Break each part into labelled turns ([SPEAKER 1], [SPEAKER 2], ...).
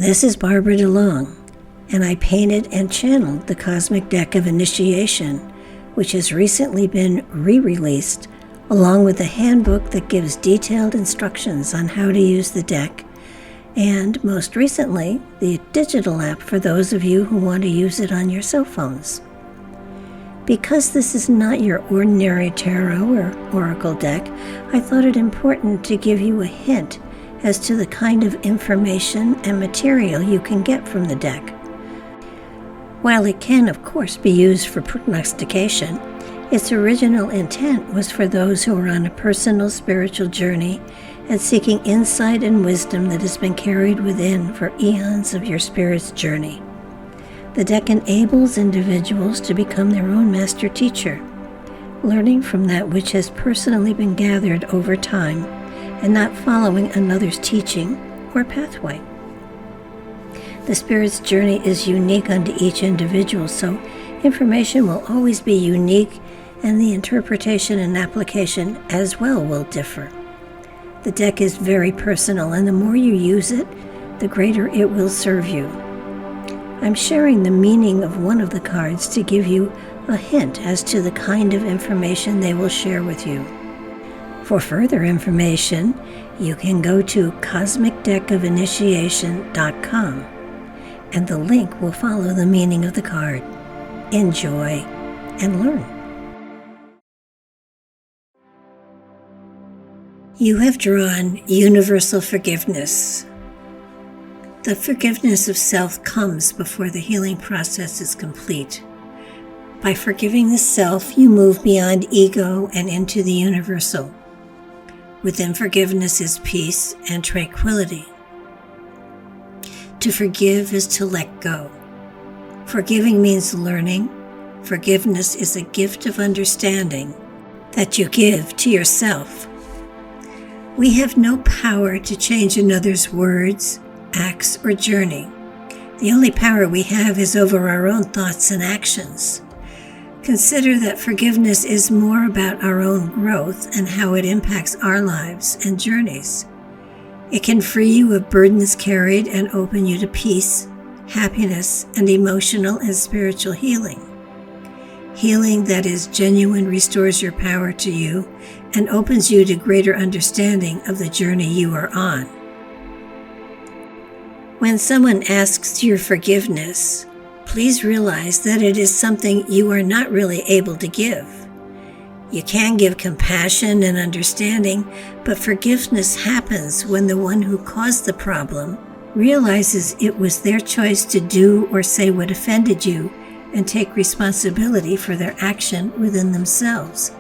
[SPEAKER 1] This is Barbara DeLong, and I painted and channeled the Cosmic Deck of Initiation, which has recently been re-released, along with a handbook that gives detailed instructions on how to use the deck, and most recently, the digital app for those of you who want to use it on your cell phones. Because this is not your ordinary tarot or oracle deck, I thought it important to give you a hint as to the kind of information and material you can get from the deck. While it can, of course, be used for prognostication, its original intent was for those who are on a personal spiritual journey and seeking insight and wisdom that has been carried within for eons of your spirit's journey. The deck enables individuals to become their own master teacher, learning from that which has personally been gathered over time and not following another's teaching or pathway. The spirit's journey is unique unto each individual, so information will always be unique, and the interpretation and application as well will differ. The deck is very personal, and the more you use it, the greater it will serve you. I'm sharing the meaning of one of the cards to give you a hint as to the kind of information they will share with you. For further information, you can go to cosmicdeckofinitiation.com, and the link will follow the meaning of the card. Enjoy and learn. You have drawn universal forgiveness. The forgiveness of self comes before the healing process is complete. By forgiving the self, you move beyond ego and into the universal. Within forgiveness is peace and tranquility. To forgive is to let go. Forgiving means learning. Forgiveness is a gift of understanding that you give to yourself. We have no power to change another's words, acts, or journey. The only power we have is over our own thoughts and actions. Consider that forgiveness is more about our own growth and how it impacts our lives and journeys. It can free you of burdens carried and open you to peace, happiness, and emotional and spiritual healing. Healing that is genuine restores your power to you and opens you to greater understanding of the journey you are on. When someone asks your forgiveness, please realize that it is something you are not really able to give. You can give compassion and understanding, but forgiveness happens when the one who caused the problem realizes it was their choice to do or say what offended you and take responsibility for their action within themselves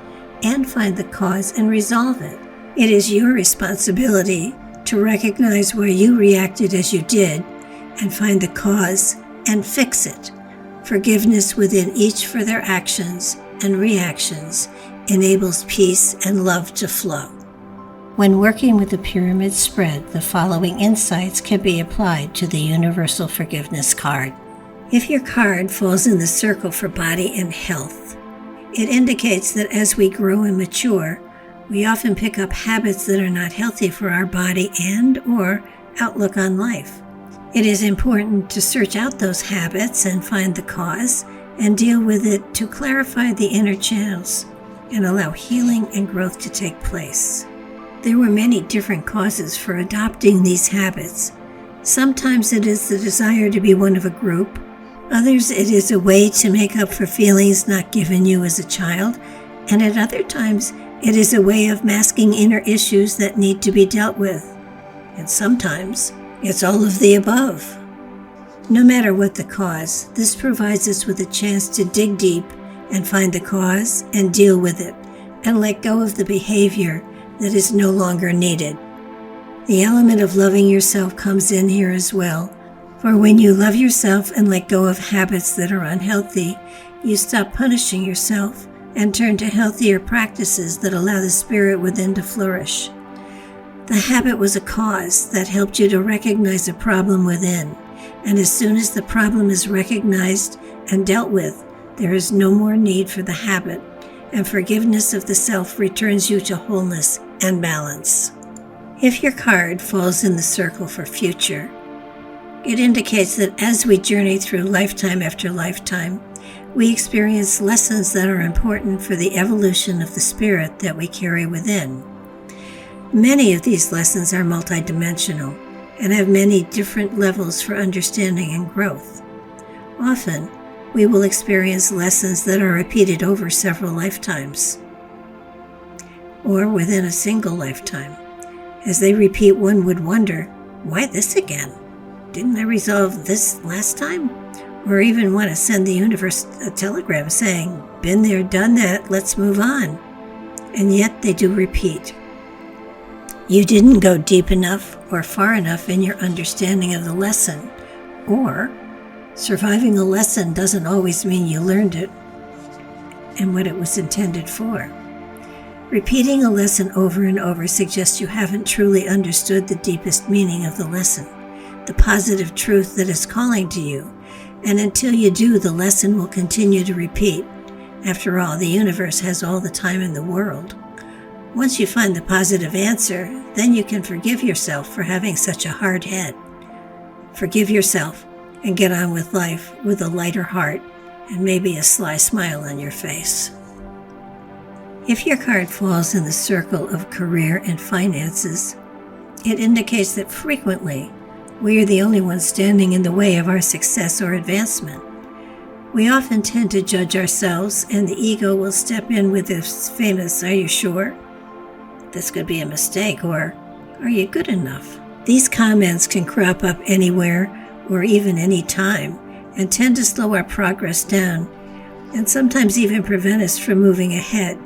[SPEAKER 1] and find the cause and resolve it. It is your responsibility to recognize why you reacted as you did and find the cause and fix it. Forgiveness within each for their actions and reactions enables peace and love to flow. When working with the pyramid spread, the following insights can be applied to the Universal Forgiveness card. If your card falls in the circle for body and health, it indicates that as we grow and mature, we often pick up habits that are not healthy for our body and/or outlook on life. It is important to search out those habits and find the cause and deal with it to clarify the inner channels and allow healing and growth to take place. There were many different causes for adopting these habits. Sometimes it is the desire to be one of a group. Others, it is a way to make up for feelings not given you as a child. And at other times, it is a way of masking inner issues that need to be dealt with. And sometimes, it's all of the above. No matter what the cause, this provides us with a chance to dig deep and find the cause and deal with it and let go of the behavior that is no longer needed. The element of loving yourself comes in here as well, for when you love yourself and let go of habits that are unhealthy, you stop punishing yourself and turn to healthier practices that allow the spirit within to flourish. The habit was a cause that helped you to recognize a problem within, and as soon as the problem is recognized and dealt with, there is no more need for the habit, and forgiveness of the self returns you to wholeness and balance. If your card falls in the circle for future, It indicates that as we journey through lifetime after lifetime, we experience lessons that are important for the evolution of the spirit that we carry within. Many of these lessons are multidimensional and have many different levels for understanding and growth. Often, we will experience lessons that are repeated over several lifetimes, or within a single lifetime. As they repeat, one would wonder, why this again? Didn't I resolve this last time? Or even want to send the universe a telegram saying, been there, done that, let's move on. And yet they do repeat. You didn't go deep enough or far enough in your understanding of the lesson, or surviving a lesson doesn't always mean you learned it and what it was intended for. Repeating a lesson over and over suggests you haven't truly understood the deepest meaning of the lesson, the positive truth that is calling to you, and until you do, the lesson will continue to repeat. After all, the universe has all the time in the world. Once you find the positive answer, then you can forgive yourself for having such a hard head. Forgive yourself and get on with life with a lighter heart and maybe a sly smile on your face. If your card falls in the circle of career and finances, it indicates that frequently we are the only ones standing in the way of our success or advancement. We often tend to judge ourselves, and the ego will step in with this famous, "Are you sure? This could be a mistake," or "Are you good enough?" These comments can crop up anywhere or even any time and tend to slow our progress down and sometimes even prevent us from moving ahead.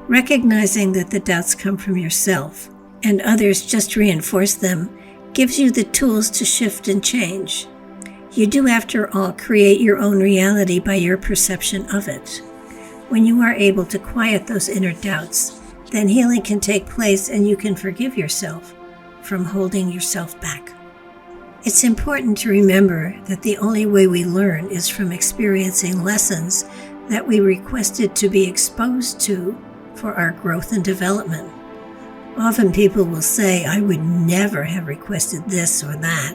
[SPEAKER 1] Recognizing that the doubts come from yourself and others just reinforce them gives you the tools to shift and change. You do, after all, create your own reality by your perception of it. When you are able to quiet those inner doubts, then healing can take place and you can forgive yourself from holding yourself back. It's important to remember that the only way we learn is from experiencing lessons that we requested to be exposed to for our growth and development. Often people will say, "I would never have requested this or that."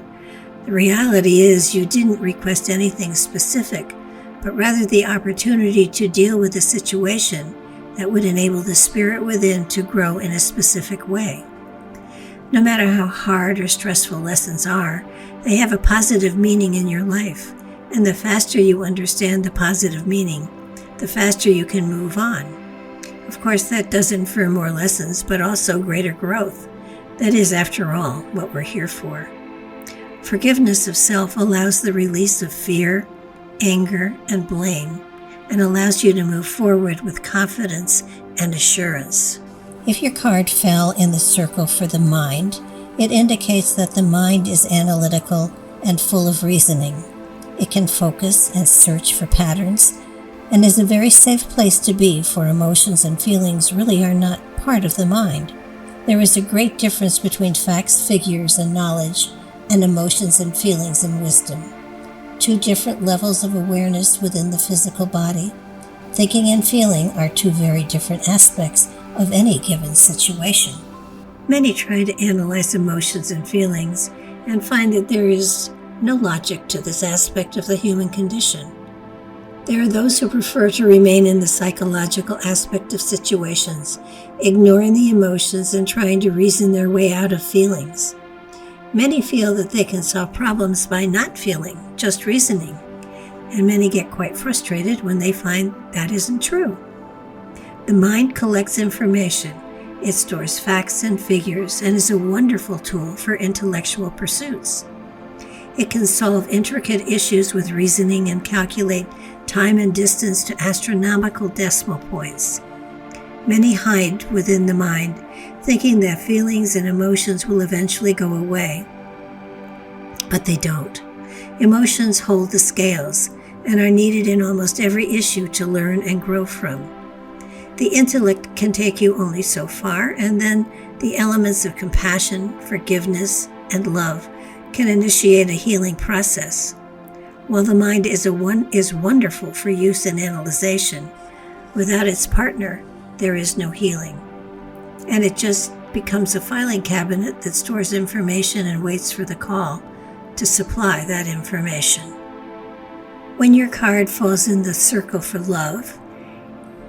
[SPEAKER 1] The reality is you didn't request anything specific, but rather the opportunity to deal with a situation that would enable the spirit within to grow in a specific way. No matter how hard or stressful lessons are, they have a positive meaning in your life, and the faster you understand the positive meaning, the faster you can move on. Of course, that does infer more lessons, but also greater growth. That is, after all, what we're here for. Forgiveness of self allows the release of fear, anger, and blame, and allows you to move forward with confidence and assurance. If your card fell in the circle for the mind, it indicates that the mind is analytical and full of reasoning. It can focus and search for patterns, and is a very safe place to be, for emotions and feelings really are not part of the mind. There is a great difference between facts, figures, and knowledge, and emotions and feelings and wisdom. Two different levels of awareness within the physical body. Thinking and feeling are two very different aspects of any given situation. Many try to analyze emotions and feelings and find that there is no logic to this aspect of the human condition. There are those who prefer to remain in the psychological aspect of situations, ignoring the emotions and trying to reason their way out of feelings. Many feel that they can solve problems by not feeling, just reasoning, and many get quite frustrated when they find that isn't true. The mind collects information. It stores facts and figures and is a wonderful tool for intellectual pursuits. It can solve intricate issues with reasoning and calculate time and distance to astronomical decimal points. Many hide within the mind, thinking that feelings and emotions will eventually go away. But they don't. Emotions hold the scales and are needed in almost every issue to learn and grow from. The intellect can take you only so far, and then the elements of compassion, forgiveness, and love can initiate a healing process. While the mind is wonderful for use and analyzation, without its partner, there is no healing. And it just becomes a filing cabinet that stores information and waits for the call, to supply that information. When your card falls in the circle for love,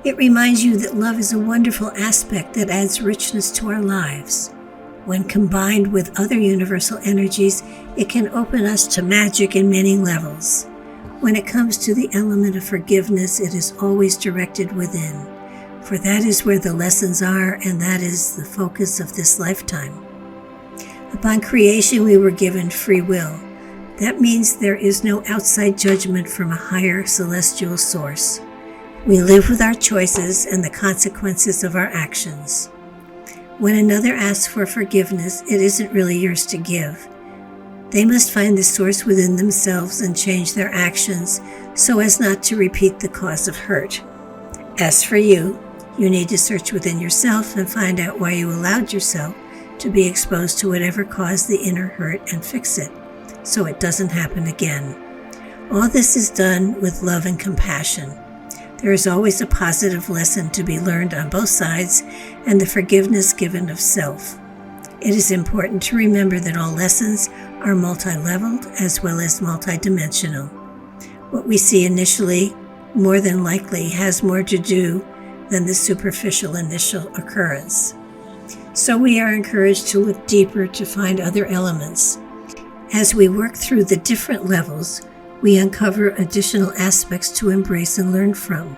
[SPEAKER 1] it reminds you that love is a wonderful aspect that adds richness to our lives. When combined with other universal energies, it can open us to magic in many levels. When it comes to the element of forgiveness, it is always directed within, for that is where the lessons are, and that is the focus of this lifetime. Upon creation, we were given free will. That means there is no outside judgment from a higher celestial source. We live with our choices and the consequences of our actions. When another asks for forgiveness, it isn't really yours to give. They must find the source within themselves and change their actions so as not to repeat the cause of hurt. As for you, you need to search within yourself and find out why you allowed yourself to be exposed to whatever caused the inner hurt and fix it, so it doesn't happen again. All this is done with love and compassion. There is always a positive lesson to be learned on both sides and the forgiveness given of self. It is important to remember that all lessons are multi-leveled as well as multi-dimensional. What we see initially more than likely has more to do than the superficial initial occurrence. So we are encouraged to look deeper to find other elements. As we work through the different levels, we uncover additional aspects to embrace and learn from.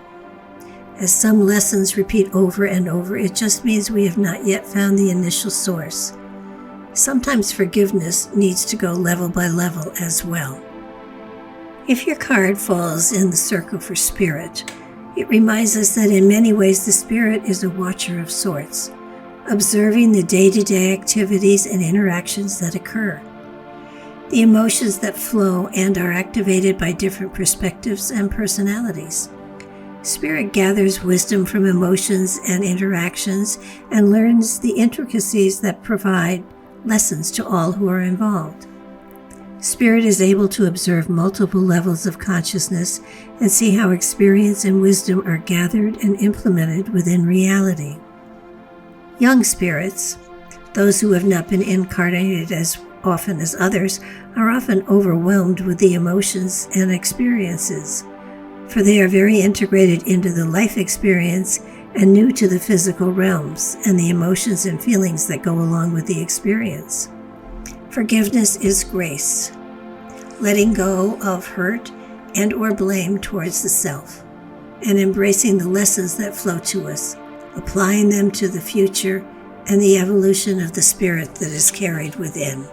[SPEAKER 1] As some lessons repeat over and over, it just means we have not yet found the initial source. Sometimes forgiveness needs to go level by level as well. If your card falls in the circle for spirit, it reminds us that in many ways the spirit is a watcher of sorts, observing the day-to-day activities and interactions that occur. The emotions that flow and are activated by different perspectives and personalities. Spirit gathers wisdom from emotions and interactions and learns the intricacies that provide lessons to all who are involved. Spirit is able to observe multiple levels of consciousness and see how experience and wisdom are gathered and implemented within reality. Young spirits, those who have not been incarnated as often as others, are often overwhelmed with the emotions and experiences, for they are very integrated into the life experience and new to the physical realms and the emotions and feelings that go along with the experience. Forgiveness is grace, letting go of hurt and or blame towards the self, and embracing the lessons that flow to us, applying them to the future and the evolution of the spirit that is carried within.